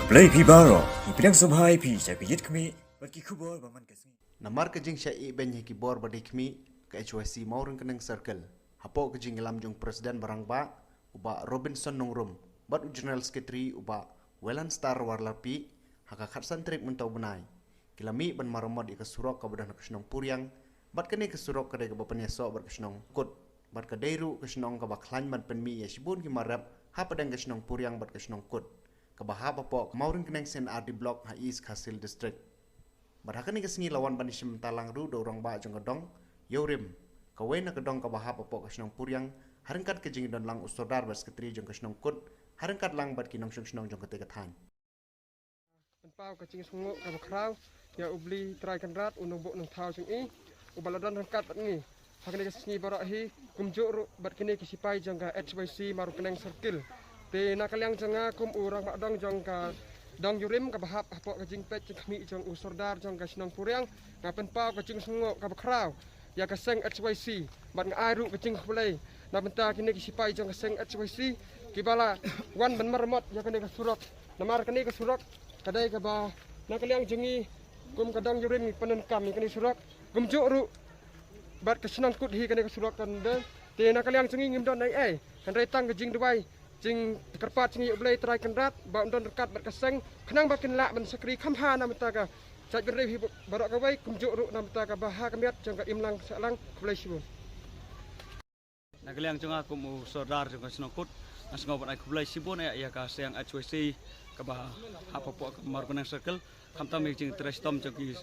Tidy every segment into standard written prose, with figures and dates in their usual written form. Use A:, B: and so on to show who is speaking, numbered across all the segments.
A: Play Pibaro, Pyniasoh Bhai Pi, Sapiyit Kmi, but Kikubor, Baman Kasmi.
B: Namar ka jing siya iben ki bor badikmi ka HYC Maurang kanang circle. Hapo ka jing ilam jung presiden barangba uba Robinson Nongrum, bat general secretary uba Welan Star Warlapi, haka khatsan trip mentau benai. Kilami ban Maramot ika Surok ka badan ka Shnong Puriang, bat kani ka Surok ka ka Pyniasoh bat ka Shnong kut, bat ka Deiru ka Shnong ka baklan ban penmi ya sibun ki marap hapadang ka Shnong Puriang bat ka Shnong kut. Kabahaba po Maurang kanang sen RD block ha East Kasil district. Barhakan ni kesengi lawan banishim talang ru do orang ba jong kedong yorim kawai na kedong kabahaba po ka Shnong Puriang harangkat ke jing don lang usodar bas ketri jong ka Shnong kut harangkat lang bat kinong Shnong jong ketika than.
C: Pau ka jing sungu ka bakraw ya ubli try kan rat unong bo nong thau jong i ubaladan rangkat ni hakan ni kesengi barak hi kumjuk bat kini kisipai jong ka HYC Maru Keneng circle. Te nakalyang janga kum urang makdong jong ka dong yurim ka bahap hapo ka jing pet kami jong usordar jong ka Shnong Puriang ngapen pau ka jing sungo ka bakraw ya ka seng HYC bat nga airu ka jing kulay na benta kini kisipai jong ka seng HYC kibala wan ban Maramot ya kani ka Surok namar kani ka Surok kadai ka ba nakalyang jengi kum ka dong yurim panen kami kani Surok gumjuk ru bat ka Shnong kut hi kani ka Surok kan de te nakalyang jengi ngimdon ai kan retang ka jing dubai jing kerpat jing ublay try kendrat ba undon rekat bat kaseng kenang bakin la ban sekri khamha na mata ka chat beri hi barak ka wai kumjuk ru na mata ka baha kamiat jang ka imlang salang ublay sibu
D: nagaliang jong aku mu sodar jong Shnong kut asngo ban ai ublay sibu na Iaka siang HYC ka ba hapo po Maru Keneng circle khamtam jing trestom jong ki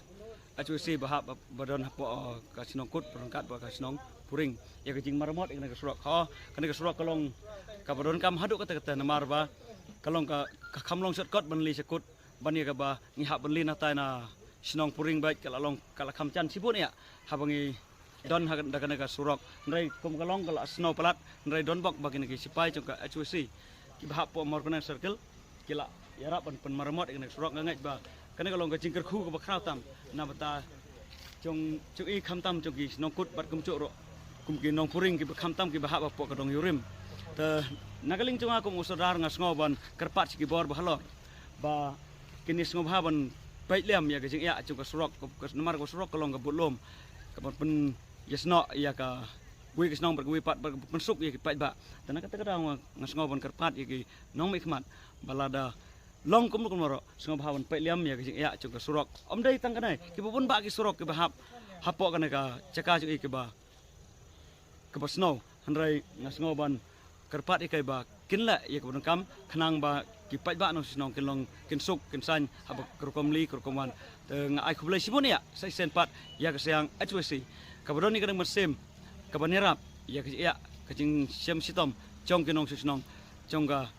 D: HYC ba badon hapo ka Shnong kut perangkat ba ka Shnong Puring ya jing Maramot ing ka Surok ha kan ka Surok kalong kabadon kam haduk kata namar ba kalong ka kamlong setkot benli sekut bani ka ba ngihap benli na tai na Shnong Puring baik kalalong kalakam chan sibun ya habangi don hagan dagan ka Surok ndai kum kalong kala snow palat ndai don bok bagi ngi sipai jong ka HYC ki bahap po Maru Keneng circle kila yarap ban Maramot ing Surok ngai ba kana kalong ka jingker khu ka bakrau tam na bata jong i kham tam jong ki Shnong kut bat kum cuk ro kum ki Nong Puring ki kham tam ki bahap po ka dong yurim te nagaling cunga ko musodar ngas ngoban kerpat siki bor bahalor ba kinis ngobhaban baitliam ya gajing ya cunga Surok ke nomar ko Surok kolong ke butlom ke pen yasno ya ka wi ke Shnong bergui pat pensuk ya ki Paidbah tan kata kadang ngas ngoban kerpat ya ki nong mikmat balada long kum moro ngobhaban baitliam ya gajing ya cunga Surok om dai tang kanai ki bun ba ki Surok ke bahap hapo kana ka caka cungi ke ba Snow handrai ngas ngoban kerpat ikai ba kinla ya kemudian kam kenang ba ki Paidbah no Shnong kinlong kinsuk kinsan haba kerkomli kerkoman nga ai kublai sibun ya sai senpat ya kesyang HYC kabadon ni kadang mesim kabanirap ya kajing siam sitom jong kinong Shnong jong ga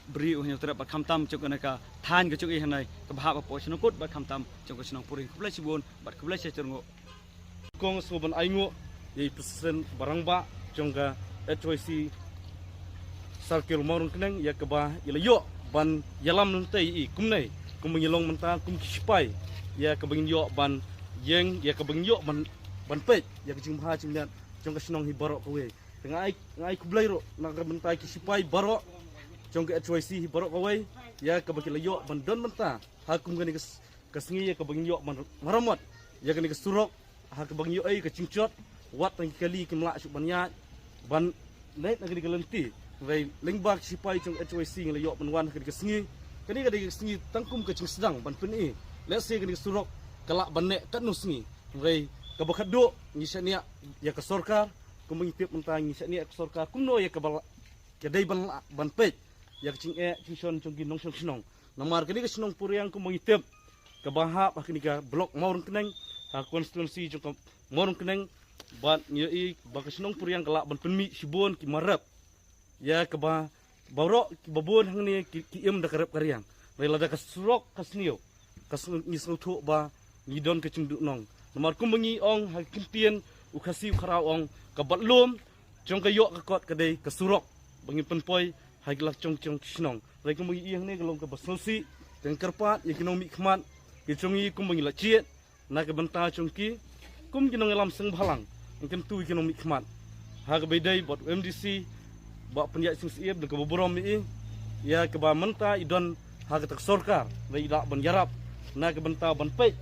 D: beri uhnya terap khamtam jong ka than ka i hanai ka bahap po Shnong kut ba khamtam jong ka Shnong Puring kublai sibun bat kublai secerungo
E: kong soban aingo ye pesen barangba jong ka HYC Sarkil Maurang Keneng ya keba ilayo ban yalam nantai I kumnai kumengilong mentang kum kisipai ya kebengin yo ban yeng ya kebengin yo ban pet ya kejing maha cimlian jong ka Shnong hi barok kowe ngai kublai ro nak mentai kisipai barok jong ka HYC hi barok kowe ya kebengin ilayo ban don mentang ha kum gani kesengi ya kebengin yo ban Maramot ya gani ke Surok ha kebengin yo ai ke cingcot wat tang kali kimla suk banyak ban naik negeri kelenti Rai lengbak sipai jong HYC ng layok menwan ke kesengi kani ke kesengi tangkum ke jing sedang ban peni let's say ke Surok kalak banek kat no sengi rai ka bakado ni sania ya ke sorkar kum mengitip mentang ni sania ke sorkar kumno ya ke dai ban pet ya ke jing tison jong ginong Shnong namar kani ke Shnong Puriang kum mengitip ke bahap kini ke blok Maurang Keneng ha konstituensi jong Maurang Keneng ban ni ba ke Shnong Puriang kalak ban penmi sibon ki marap ya keba borok babon hang ni ki im da karep karyang rela da ka Surok kasnio ngisnu thu ba ngidon ke cingdu nong nomor kumbengi ong ha kimpien u khasi kharau ong ka batlom jong ka yok ka kot ka dei ka Surok bangi penpoi ha glak jong Shnong rei kumbengi i hang ni galong ka basulsi teng kerpat ya kinomi khmat ki jongi kumbengi la chiet na ka benta jongki kum kinong lam seng bhalang ngken tu kinomi khmat ha ka bedai bot MDC ba penjat sing siep de kebuburom ni ya ke ba menta idon hak tak sorkar, lai dak ban yarap, na ke bentau ban pek,